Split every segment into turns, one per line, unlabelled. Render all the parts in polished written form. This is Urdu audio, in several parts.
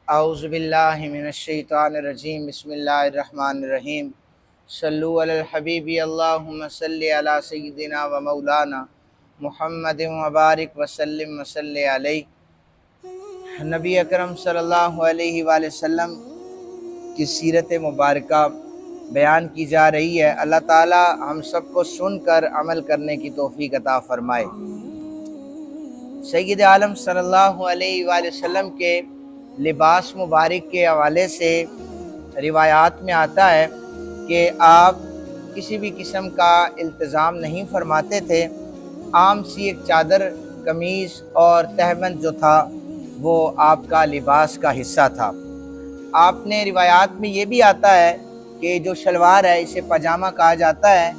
اعوذ باللہ من الشیطان الرجیم بسم اللہ الرحمن الرحیم صلو علی الحبیب اللہم صلی علی سیدنا و مولانا محمد وبارک وسلم وصلی علیہ۔ نبی اکرم صلی اللہ علیہ وآلہ وسلم کی سیرت مبارکہ بیان کی جا رہی ہے۔ اللہ تعالی ہم سب کو سن کر عمل کرنے کی توفیق عطا فرمائے۔ سید عالم صلی اللہ علیہ وآلہ وسلم کے لباس مبارک کے حوالے سے روایات میں آتا ہے کہ آپ کسی بھی قسم کا التزام نہیں فرماتے تھے۔ عام سی ایک چادر، قمیض اور تہبند جو تھا وہ آپ کا لباس کا حصہ تھا۔ آپ نے روایات میں یہ بھی آتا ہے کہ جو شلوار ہے اسے پاجامہ کہا جاتا ہے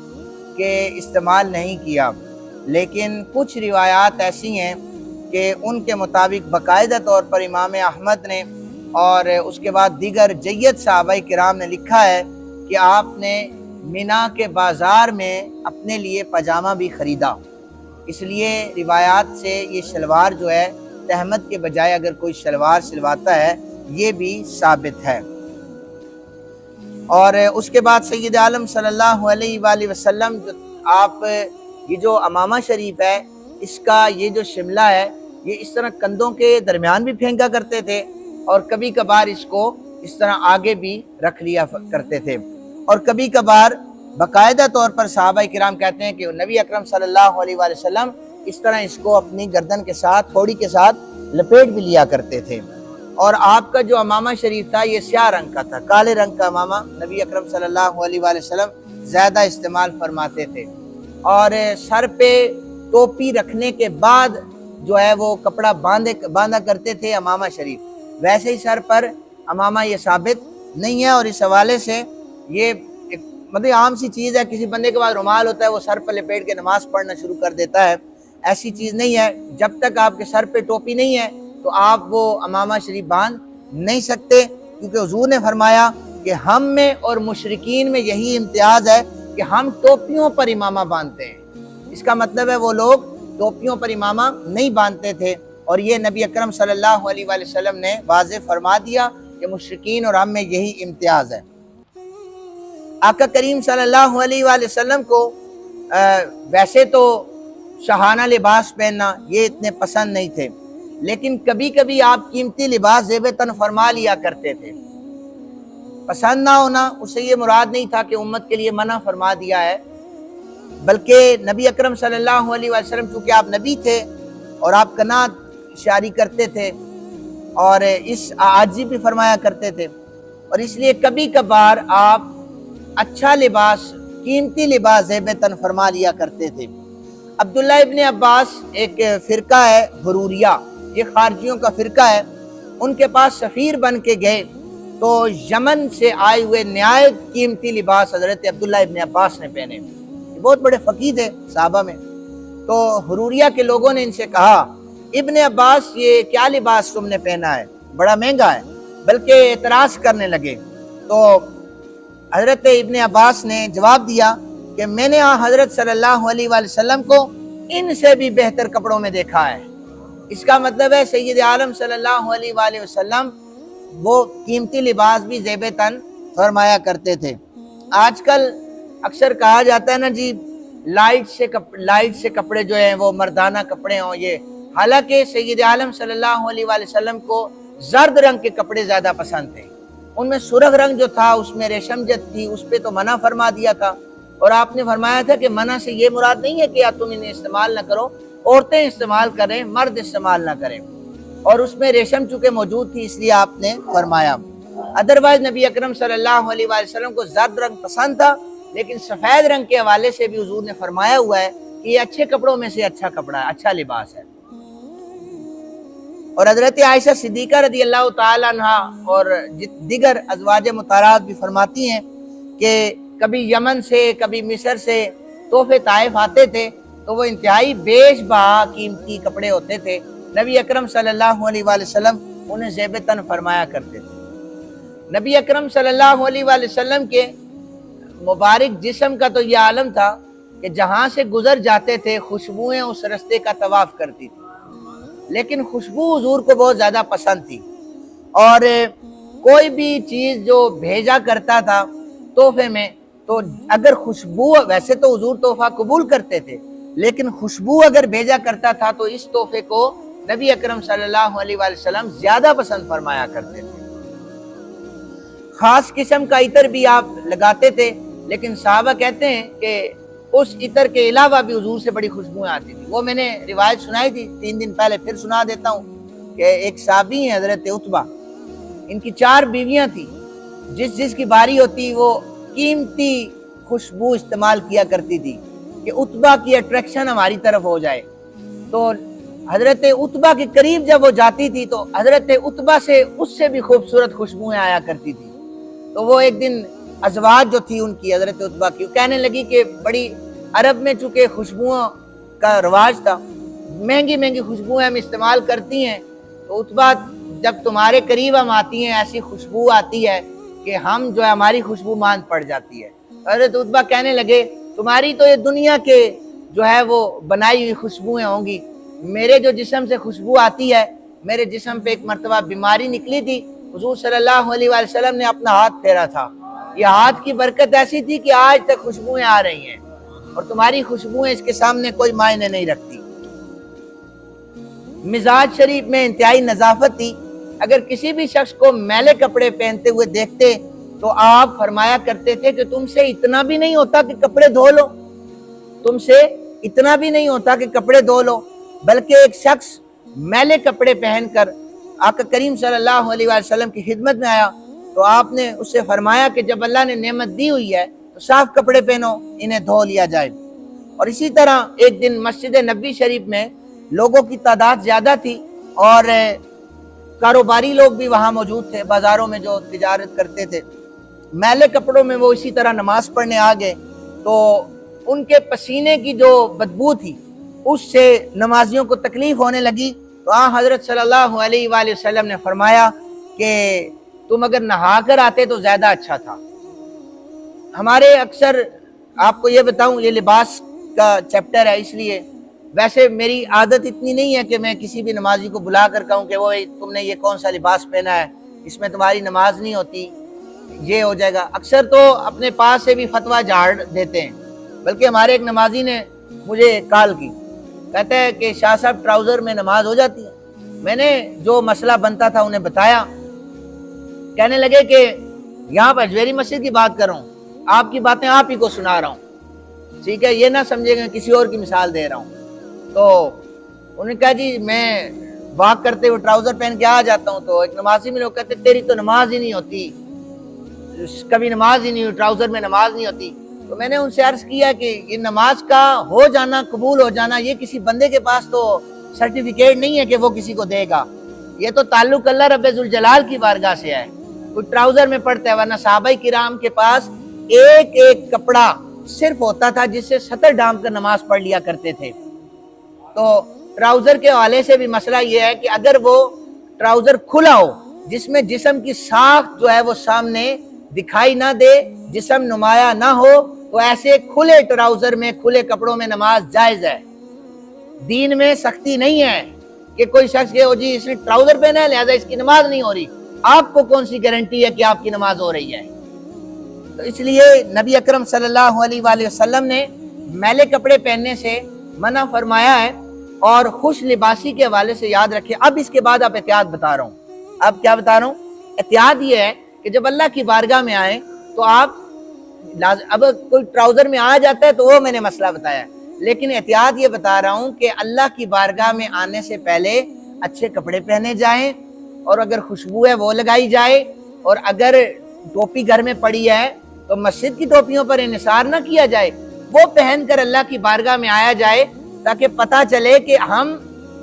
کہ استعمال نہیں کیا، لیکن کچھ روایات ایسی ہیں کہ ان کے مطابق باقاعدہ طور پر امام احمد نے اور اس کے بعد دیگر جید صحابہ کرام نے لکھا ہے کہ آپ نے مینا کے بازار میں اپنے لیے پاجامہ بھی خریدا۔ اس لیے روایات سے یہ شلوار جو ہے تہمد کے بجائے اگر کوئی شلوار سلواتا ہے یہ بھی ثابت ہے۔ اور اس کے بعد سید عالم صلی اللہ علیہ وآلہ وسلم آپ یہ جو امامہ شریف ہے اس کا یہ جو شملہ ہے یہ اس طرح کندھوں کے درمیان بھی پھینکا کرتے تھے اور کبھی کبھار اس کو اس طرح آگے بھی رکھ لیا کرتے تھے، اور کبھی کبھار باقاعدہ طور پر صحابہ کرام کہتے ہیں کہ نبی اکرم صلی اللہ علیہ وآلہ وسلم اس طرح اس کو اپنی گردن کے ساتھ تھوڑی کے ساتھ لپیٹ بھی لیا کرتے تھے۔ اور آپ کا جو امامہ شریف تھا یہ سیاہ رنگ کا تھا، کالے رنگ کا امامہ نبی اکرم صلی اللہ علیہ وآلہ وسلم زیادہ استعمال فرماتے تھے، اور سر پہ ٹوپی رکھنے کے بعد جو ہے وہ کپڑا باندھا کرتے تھے امامہ شریف، ویسے ہی سر پر امامہ یہ ثابت نہیں ہے۔ اور اس حوالے سے یہ ایک مطلب عام سی چیز ہے، کسی بندے کے پاس رومال ہوتا ہے وہ سر پر لپیٹ کے نماز پڑھنا شروع کر دیتا ہے، ایسی چیز نہیں ہے۔ جب تک آپ کے سر پہ ٹوپی نہیں ہے تو آپ وہ امامہ شریف باندھ نہیں سکتے، کیونکہ حضور نے فرمایا کہ ہم میں اور مشرکین میں یہی امتیاز ہے کہ ہم ٹوپیوں پر امامہ باندھتے ہیں۔ اس کا مطلب ہے وہ لوگ ٹوپیوں پر امامہ نہیں باندھتے تھے، اور یہ نبی اکرم صلی اللہ علیہ وآلہ وسلم نے واضح فرما دیا کہ مشرکین اور ہم میں یہی امتیاز ہے۔ آقا کریم صلی اللہ علیہ وآلہ وسلم کو ویسے تو شاہانہ لباس پہننا یہ اتنے پسند نہیں تھے، لیکن کبھی کبھی آپ قیمتی لباس زیب تن فرما لیا کرتے تھے۔ پسند نہ ہونا اس سے یہ مراد نہیں تھا کہ امت کے لیے منع فرما دیا ہے، بلکہ نبی اکرم صلی اللہ علیہ وسلم چونکہ آپ نبی تھے اور آپ قناعت شاری کرتے تھے اور اس عاجزی بھی فرمایا کرتے تھے، اور اس لیے کبھی کبھار آپ اچھا لباس، قیمتی لباس زیب تن فرما لیا کرتے تھے۔ عبداللہ ابن عباس ایک فرقہ ہے حروریہ، یہ خارجیوں کا فرقہ ہے، ان کے پاس سفیر بن کے گئے تو یمن سے آئے ہوئے نہایت قیمتی لباس حضرت عبداللہ ابن عباس نے پہنے، بہت بڑے فقیہ تھے صحابہ میں۔ تو حروریہ کے لوگوں نے ان سے کہا ابن عباس یہ کیا لباس تم نے پہنا ہے، بڑا مہنگا ہے، بلکہ اعتراض کرنے لگے۔ تو حضرت ابن عباس نے جواب دیا کہ میں نے حضرت صلی اللہ علیہ وآلہ وسلم کو ان سے بھی بہتر کپڑوں میں دیکھا ہے۔ اس کا مطلب ہے سید عالم صلی اللہ علیہ وآلہ وسلم وہ قیمتی لباس بھی زیب تن فرمایا کرتے تھے۔ آج کل اکثر کہا جاتا ہے نا جی لائٹ سے کپڑے جو ہیں وہ مردانہ کپڑے ہوں، یہ حالانکہ سید عالم صلی اللہ علیہ وآلہ وسلم کو زرد رنگ کے کپڑے زیادہ پسند تھے۔ ان میں سرخ رنگ جو تھا اس میں ریشم جت تھی، اس پہ تو منع فرما دیا تھا، اور آپ نے فرمایا تھا کہ منع سے یہ مراد نہیں ہے کہ یا تم انہیں استعمال نہ کرو، عورتیں استعمال کریں، مرد استعمال نہ کریں، اور اس میں ریشم چونکہ موجود تھی اس لیے آپ نے فرمایا۔ ادروائز نبی اکرم صلی اللہ علیہ وآلہ وسلم کو زرد رنگ پسند تھا، لیکن سفید رنگ کے حوالے سے بھی حضور نے فرمایا ہوا ہے کہ یہ اچھے کپڑوں میں سے اچھا کپڑا ہے، اچھا لباس ہے۔ اور حضرت عائشہ صدیقہ رضی اللہ تعالی عنہ اور دیگر ازواج مطہرات بھی فرماتی ہیں کہ کبھی یمن سے کبھی مصر سے تحفے طائف آتے تھے تو وہ انتہائی بیش بہا قیمتی کپڑے ہوتے تھے، نبی اکرم صلی اللہ علیہ وآلہ وسلم انہیں زیب تن فرمایا کرتے تھے۔ نبی اکرم صلی اللہ علیہ وآلہ وسلم کے مبارک جسم کا تو یہ عالم تھا کہ جہاں سے گزر جاتے تھے خوشبوئیں اس رستے کا طواف کرتی تھی، لیکن خوشبو حضور کو بہت زیادہ پسند تھی، اور کوئی بھی چیز جو بھیجا کرتا تھا تحفے میں، تو اگر خوشبو، ویسے تو حضور تحفہ قبول کرتے تھے، لیکن خوشبو اگر بھیجا کرتا تھا تو اس تحفے کو نبی اکرم صلی اللہ علیہ وآلہ وسلم زیادہ پسند فرمایا کرتے تھے۔ خاص قسم کا عطر بھی آپ لگاتے تھے، لیکن صحابہ کہتے ہیں کہ اس عطر کے علاوہ بھی حضور سے بڑی خوشبوئیں آتی تھی۔ وہ میں نے روایت سنائی تھی 3 دن پہلے، پھر سنا دیتا ہوں کہ ایک صحابی ہیں حضرت عتبہ، ان کی 4 بیویاں تھیں، جس کی باری ہوتی وہ قیمتی خوشبو استعمال کیا کرتی تھی کہ عتبہ کی اٹریکشن ہماری طرف ہو جائے۔ تو حضرت عتبہ کے قریب جب وہ جاتی تھی تو حضرت عتبہ سے اس سے بھی خوبصورت خوشبوئیں آیا کرتی تھی۔ تو وہ ایک دن ازواج جو تھی ان کی، حضرت عتبہ کی، کہنے لگی کہ بڑی عرب میں چونکہ خوشبوؤں کا رواج تھا، مہنگی مہنگی خوشبوئیں ہم استعمال کرتی ہیں، تو عتبہ جب تمہارے قریب ہم آتی ہیں ایسی خوشبو آتی ہے کہ ہم جو ہے ہماری خوشبو مان پڑ جاتی ہے۔ حضرت عتبہ کہنے لگے تمہاری تو یہ دنیا کے جو ہے وہ بنائی ہوئی خوشبوئیں ہوں گی، میرے جو جسم سے خوشبو آتی ہے، میرے جسم پہ ایک مرتبہ بیماری نکلی تھی، حضور صلی اللہ علیہ وآلہ وسلم نے اپنا ہاتھ پھیرا تھا، یہ ہاتھ کی برکت ایسی تھی کہ آج تک خوشبوئیں آ رہی ہیں، اور تمہاری خوشبوئیں اس کے سامنے کوئی معنی نہیں رکھتی۔ مزاج شریف میں انتہائی نظافت تھی۔ اگر کسی بھی شخص کو میلے کپڑے پہنتے ہوئے دیکھتے تو آپ فرمایا کرتے تھے کہ تم سے اتنا بھی نہیں ہوتا کہ کپڑے دھو لو، تم سے اتنا بھی نہیں ہوتا کہ کپڑے دھو لو، بلکہ ایک شخص میلے کپڑے پہن کر آقا کریم صلی اللہ علیہ وآلہ وسلم کی خدمت میں آیا تو آپ نے اس سے فرمایا کہ جب اللہ نے نعمت دی ہوئی ہے تو صاف کپڑے پہنو، انہیں دھو لیا جائے۔ اور اسی طرح ایک دن مسجد نبوی شریف میں لوگوں کی تعداد زیادہ تھی اور کاروباری لوگ بھی وہاں موجود تھے، بازاروں میں جو تجارت کرتے تھے، میلے کپڑوں میں وہ اسی طرح نماز پڑھنے آ گئے، تو ان کے پسینے کی جو بدبو تھی اس سے نمازیوں کو تکلیف ہونے لگی، تو حضرت صلی اللہ علیہ وآلہ وسلم نے فرمایا کہ تم اگر نہا کر آتے تو زیادہ اچھا تھا۔ ہمارے اکثر آپ کو یہ بتاؤں، یہ لباس کا چیپٹر ہے، اس لیے ویسے میری عادت اتنی نہیں ہے کہ میں کسی بھی نمازی کو بلا کر کہوں کہ وہ تم نے یہ کون سا لباس پہنا ہے، اس میں تمہاری نماز نہیں ہوتی، یہ ہو جائے گا۔ اکثر تو اپنے پاس سے بھی فتویٰ جھاڑ دیتے ہیں، بلکہ ہمارے ایک نمازی نے مجھے کال کی، کہتا ہے کہ شاہ صاحب ٹراؤزر میں نماز ہو جاتی ہے۔ میں نے جو مسئلہ بنتا تھا انہیں بتایا، کہنے لگے کہ یہاں پر اجویری مسجد کی بات کر رہا ہوں، آپ کی باتیں آپ ہی کو سنا رہا ہوں، ٹھیک ہے، یہ نہ سمجھے گا کسی اور کی مثال دے رہا ہوں۔ تو انہوں نے کہا جی میں واک کرتے ہوئے ٹراؤزر پہن کے آ جاتا ہوں، تو ایک نمازی میں لوگ کہتے تیری تو نماز ہی نہیں ہوتی، کبھی نماز ہی نہیں ہوئی، ٹراؤزر میں نماز نہیں ہوتی۔ تو میں نے ان سے عرض کیا کہ یہ نماز کا ہو جانا، قبول ہو جانا، یہ کسی بندے کے پاس تو سرٹیفکیٹ نہیں ہے کہ وہ کسی کو دے گا، یہ تو تعلق اللہ رب ذوالجلال کی بارگاہ سے ہے۔ کوئی ٹراؤزر میں پڑھتا ہے، ورنہ صحابہ کرام کے پاس ایک ایک کپڑا صرف ہوتا تھا جس سے سطر ڈام کر نماز پڑھ لیا کرتے تھے۔ تو ٹراؤزر کے حوالے سے بھی مسئلہ یہ ہے کہ اگر وہ ٹراؤزر کھلا ہو جس میں جسم کی ساخت جو ہے وہ سامنے دکھائی نہ دے، جسم نمایاں نہ ہو، تو ایسے کھلے ٹراؤزر میں، کھلے کپڑوں میں نماز جائز ہے۔ دین میں سختی نہیں ہے کہ کوئی شخص کہ جی اس نے ٹراؤزر پہنا ہے لہذا اس کی نماز نہیں ہو رہی، آپ کو کون سی گارنٹی ہے کہ آپ کی نماز ہو رہی ہے؟ تو اس لیے نبی اکرم صلی اللہ علیہ وآلہ وسلم نے میلے کپڑے پہننے سے منع فرمایا ہے۔ اور خوش لباسی کے حوالے سے یاد رکھیں، اب اس کے بعد آپ احتیاط بتا رہا ہوں، اب کیا بتا رہا ہوں؟ احتیاط یہ ہے کہ جب اللہ کی بارگاہ میں آئے تو آپ اب کوئی ٹراؤزر میں آ جاتا ہے تو وہ میں نے مسئلہ بتایا ہے، لیکن احتیاط یہ بتا رہا ہوں کہ اللہ کی بارگاہ میں آنے سے پہلے اچھے کپڑے پہنے جائیں، اور اگر خوشبو ہے وہ لگائی جائے، اور اگر ٹوپی گھر میں پڑی ہے تو مسجد کی ٹوپیوں پر انحصار نہ کیا جائے، وہ پہن کر اللہ کی بارگاہ میں آیا جائے، تاکہ پتہ چلے کہ ہم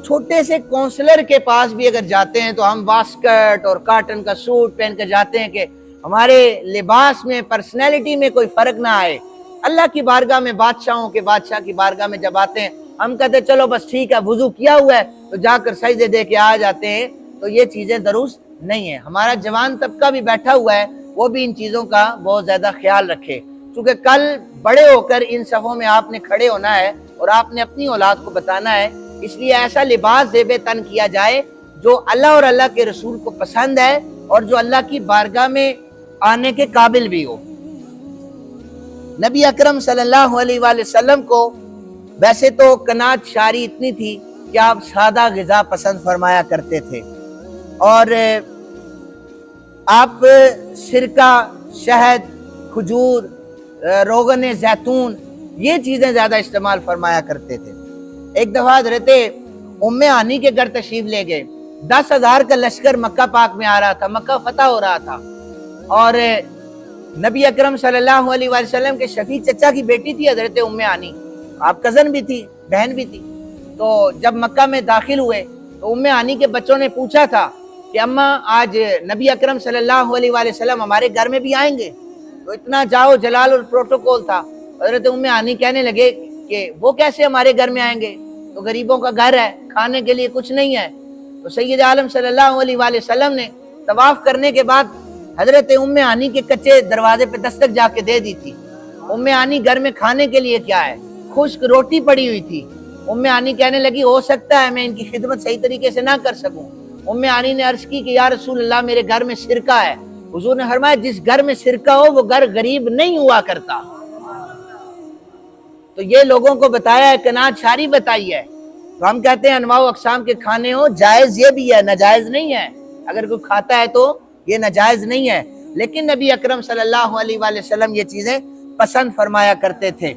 چھوٹے سے کونسلر کے پاس بھی اگر جاتے ہیں تو ہم واسکٹ اور کاٹن کا سوٹ پہن کر جاتے ہیں کہ ہمارے لباس میں، پرسنالٹی میں کوئی فرق نہ آئے۔ اللہ کی بارگاہ میں، بادشاہوں کے بادشاہ کی بارگاہ میں جب آتے ہیں ہم کہتے ہیں چلو بس ٹھیک ہے، وضو کیا ہوا ہے تو جا کر سجدے دے کے آ جاتے ہیں، تو یہ چیزیں درست نہیں ہیں۔ ہمارا جوان طبقہ بھی بیٹھا ہوا ہے، وہ بھی ان چیزوں کا بہت زیادہ خیال رکھے، چونکہ کل بڑے ہو کر ان صفوں میں آپ نے کھڑے ہونا ہے اور آپ نے اپنی اولاد کو بتانا ہے، اس لیے ایسا لباس زیب تن کیا جائے جو اللہ اور اللہ کے رسول کو پسند ہے اور جو اللہ کی بارگاہ میں آنے کے قابل بھی ہو۔ نبی اکرم صلی اللہ علیہ وآلہ وسلم کو ویسے تو قناعت شاری اتنی تھی کہ آپ سادہ غذا پسند فرمایا کرتے تھے، اور آپ سرکہ، شہد، کھجور، روغن زیتون یہ چیزیں زیادہ استعمال فرمایا کرتے تھے۔ ایک دفعہ حضرت ام ہانی کے گھر تشریف لے گئے۔ 10,000 کا لشکر مکہ پاک میں آ رہا تھا، مکہ فتح ہو رہا تھا، اور نبی اکرم صلی اللہ علیہ وآلہ وسلم کے شفیع چچا کی بیٹی تھی حضرت ام ہانی، آپ کزن بھی تھی، بہن بھی تھی۔ تو جب مکہ میں داخل ہوئے تو ام ہانی کے بچوں نے پوچھا تھا کہ اماں آج نبی اکرم صلی اللہ علیہ وآلہ وسلم ہمارے گھر میں بھی آئیں گے؟ تو اتنا جاؤ جلال اور پروٹوکول تھا۔ حضرت ام ہانی کہنے لگے کہ وہ کیسے ہمارے گھر میں آئیں گے، تو غریبوں کا گھر ہے، کھانے کے لیے کچھ نہیں ہے۔ تو سید عالم صلی اللہ علیہ وآلہ وسلم نے طواف کرنے کے بعد حضرت ام ہانی کے کچے دروازے پہ دستک جا کے دے دی تھی۔ ام ہانی گھر میں کھانے کے لیے کیا ہے، خشک روٹی پڑی ہوئی تھی۔ ام ہانی کہنے لگی ہو سکتا ہے میں ان کی خدمت صحیح طریقے سے نہ کر سکوں۔ ام ہانی نے عرض کی کہ یا رسول اللہ میرے گھر میں سرکہ ہے۔ حضور نے فرمایا جس گھر میں سرکہ ہو وہ گھر غریب نہیں ہوا کرتا۔ تو یہ لوگوں کو بتایا ہے، قناعت شاری بتائی ہے۔ تو ہم کہتے ہیں انواع و اقسام کے کھانے ہو، جائز یہ بھی ہے، ناجائز نہیں ہے۔ اگر کوئی کھاتا ہے تو یہ ناجائز نہیں ہے، لیکن نبی اکرم صلی اللہ علیہ وآلہ وسلم یہ چیزیں پسند فرمایا کرتے تھے۔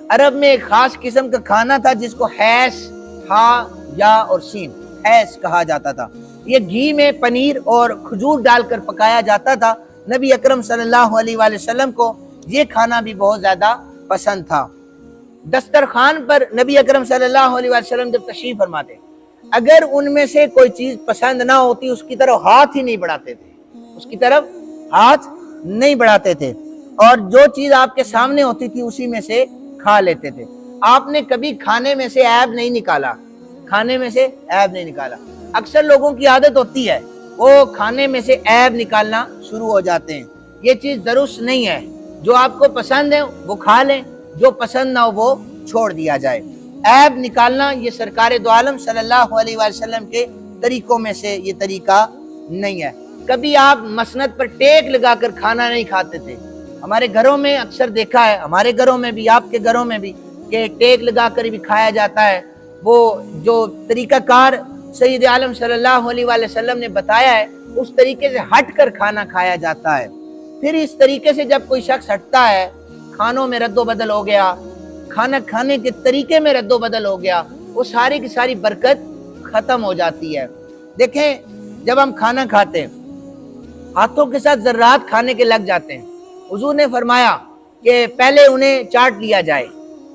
عرب میں ایک خاص قسم کا کھانا تھا جس کو حیث، ہا یا اور سین، حیث کہا جاتا تھا۔ یہ گھی میں پنیر اور کھجور ڈال کر پکایا جاتا تھا۔ نبی اکرم صلی اللہ علیہ وآلہ وسلم کو یہ کھانا بھی بہت زیادہ پسند تھا۔ دسترخوان پر نبی اکرم صلی اللہ علیہ وآلہ وسلم جب تشریف فرماتے، اگر ان میں سے کوئی چیز پسند نہ ہوتی اس کی طرف ہاتھ ہی نہیں بڑھاتے تھے، اس کی طرف ہاتھ نہیں بڑھاتے تھے، اور جو چیز آپ کے سامنے ہوتی تھی اسی میں سے کھا لیتے تھے۔ آپ نے کبھی کھانے میں سے عیب نہیں نکالا، کھانے میں سے عیب نہیں نکالا۔ اکثر لوگوں کی عادت ہوتی ہے وہ کھانے میں سے عیب نکالنا شروع ہو جاتے ہیں، یہ چیز درست نہیں ہے۔ جو آپ کو پسند ہے وہ کھا لیں، جو پسند نہ ہو وہ چھوڑ دیا جائے۔ عیب نکالنا یہ سرکار دو عالم صلی اللہ علیہ وآلہ وسلم کے طریقوں میں سے یہ طریقہ نہیں ہے۔ کبھی آپ مسند پر ٹیک لگا کر کھانا نہیں کھاتے تھے۔ ہمارے گھروں میں اکثر دیکھا ہے، ہمارے گھروں میں بھی، آپ کے گھروں میں بھی، کہ ٹیک لگا کر بھی کھایا جاتا ہے۔ وہ جو طریقہ کار سید عالم صلی اللہ علیہ وآلہ وسلم نے بتایا ہے اس طریقے سے ہٹ کر کھانا کھایا جاتا ہے۔ پھر اس طریقے سے جب کوئی شخص ہٹتا ہے، کھانوں میں رد و بدل ہو گیا، کھانا کھانے کے طریقے میں رد و بدل ہو گیا، وہ ساری کی ساری برکت ختم ہو جاتی ہے۔ دیکھیں جب ہم کھانا کھاتے ہیں ہاتھوں کے ساتھ ذرات کھانے کے لگ جاتے ہیں، حضور نے فرمایا کہ پہلے انہیں چاٹ لیا جائے۔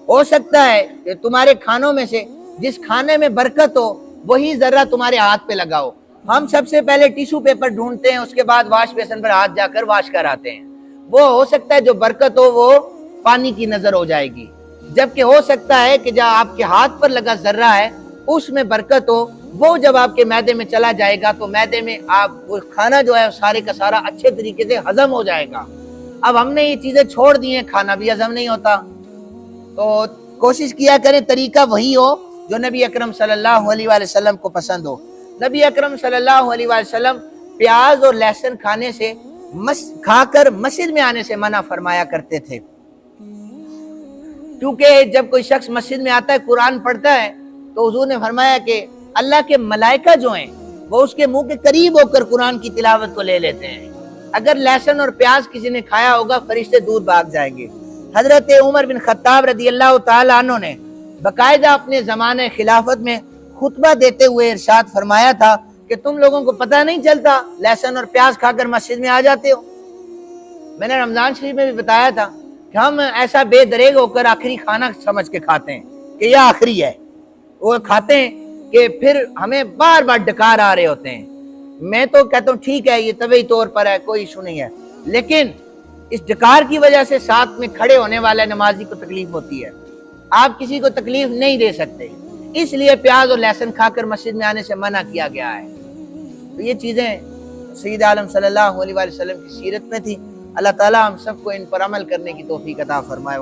ہو سکتا ہے کہ تمہارے کھانوں میں سے جس کھانے میں برکت ہو وہی ذرہ تمہارے ہاتھ پہ لگا ہو۔ ہم سب سے پہلے ٹیشو پیپر ڈھونڈتے ہیں، اس کے بعد واش بیسن پر ہاتھ جا کر واش کراتے ہیں۔ وہ ہو سکتا ہے جو برکت ہو وہ پانی کی نظر ہو جائے گی، جبکہ ہو سکتا ہے کہ جب آپ کے ہاتھ پر لگا ذرہ ہے اس میں برکت ہو، وہ جب آپ کے معدے میں چلا جائے گا تو معدے میں آپ وہ کھانا جو ہے سارے کا سارا اچھے طریقے سے ہضم ہو جائے گا۔ اب ہم نے یہ چیزیں چھوڑ دی ہیں، کھانا بھی ہضم نہیں ہوتا۔ تو کوشش کیا کریں طریقہ وہی ہو جو نبی اکرم صلی اللہ علیہ وآلہ وسلم کو پسند ہو۔ نبی اکرم صلی اللہ علیہ وآلہ وسلم پیاز اور لہسن کھانے سے کھا کر مسجد میں آنے سے منع فرمایا کرتے تھے، کیونکہ جب کوئی شخص مسجد میں آتا ہے قرآن پڑھتا ہے تو حضور نے فرمایا کہ اللہ کے ملائکہ جو ہیں وہ اس کے منہ کے قریب ہو کر قرآن کی تلاوت کو لے لیتے ہیں۔ اگر لہسن اور پیاز کسی نے کھایا ہوگا فرشتے دور بھاگ جائیں گے۔ حضرت عمر بن خطاب رضی اللہ تعالیٰ عنہ نے باقاعدہ اپنے زمانے خلافت میں خطبہ دیتے ہوئے ارشاد فرمایا تھا کہ تم لوگوں کو پتہ نہیں چلتا لہسن اور پیاز کھا کر مسجد میں آ جاتے ہو۔ میں نے رمضان شریف میں بھی بتایا تھا کہ ہم ایسا بے دریغ ہو کر آخری کھانا سمجھ کے کھاتے ہیں کہ یہ آخری ہے، وہ کھاتے ہیں کہ پھر ہمیں بار بار ڈکار آ رہے ہوتے ہیں۔ میں تو کہتا ہوں ٹھیک ہے یہ طبعی طور پر ہے، کوئی ایشو نہیں ہے، لیکن اس ڈکار کی وجہ سے ساتھ میں کھڑے ہونے والے نمازی کو تکلیف ہوتی ہے۔ آپ کسی کو تکلیف نہیں دے سکتے، اس لیے پیاز اور لہسن کھا کر مسجد میں آنے سے منع کیا گیا ہے۔ تو یہ چیزیں سید عالم صلی اللہ علیہ وسلم کی سیرت میں تھی۔ اللہ تعالیٰ ہم سب کو ان پر عمل کرنے کی توفیق عطا فرمائے۔